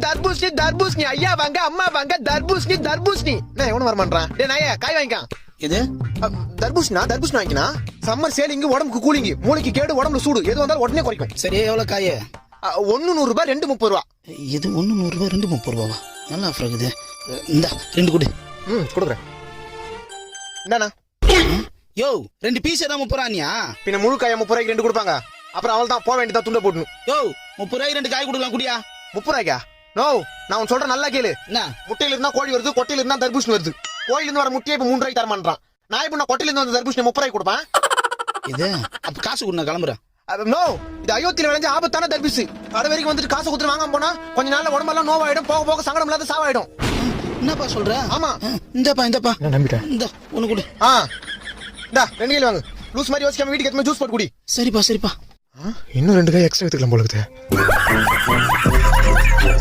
தர்பூசணி தர்பூசணி ஐயா வாங்க அம்மா வாங்க தர்பூசணி தர்பூசணி நான் எவனும் வர மாட்டான் டேய் நாயே காய் வாங்கிக்கான் இது தர்பூசணி வாங்கினா சம்மர் சேலிங் உடம்புக்கு கூலிங் மூளைக்கு கேடு உடம்புல சூடு எது வந்தாலும் உடனே குறைக்கும் சரி எவ்வளவு காய்? 1 100 ரூபாய் 2 30 ரூபா இது 1 100 ரூபாய் 2 30 ரூபாவா? நல்லா ஆஃபர் இருக்குது. இந்த 2 கொடு. கொடுக்குறேன். என்னண்ணா யோ 2 பீஸ் தான் 30 ரூபாயா? பின்ன முழு காய 30 ரூபாய்க்கு 2 கொடுப்பாங்க. அப்புறம் அவள் தான் போக வேண்டியதா துண்ட போடணும். யோ 30 ரூபாய்க்கு 2 காய் கொடுக்கலாம் குடியா? 30 ரூபாய்க்கா? நோ நான் உன் சொல்ற நல்லா கேளு. என்ன முட்டையில இருந்தா கோழி வருது, கொட்டையில இருந்தா தர்பூசணி வருது. கோயில இருந்து வர முட்டையை இப்ப 3 ரூபாய்க்கு தர மாட்டான். நான் இப்ப கொட்டையில இருந்து வந்த தர்பூசணி 30 ரூபாய்க்கு கொடுப்பேன். இது அப்ப காசு கொடு, நான் கிளம்புறேன். நோ இது அயோத்தியில விளைஞ்ச ஆபத்தான தர்பூசு. கடை வரைக்கும் வந்துட்டு காசு கொடுத்து வாங்காம போனா கொஞ்ச நாள்ல உடம்பெல்லாம் நோவாயிடும், போக போக சங்கடம் இல்லாத சாவாயிடும். என்னப்பா சொல்ற? ஆமா இந்தப்பா நான் நம்பிட்டேன். இந்த ஒண்ணு கொடு. இந்தா 2 கிலோ வாங்கு. லூஸ் மாதிரி யோசிக்காம வீட்டுக்கு எடுத்து ஜூஸ் போட்டு குடி. சரிப்பா. இன்னும் 2 காய் எக்ஸ்ட்ரா எடுத்துக்கலாம் போல இருக்குது.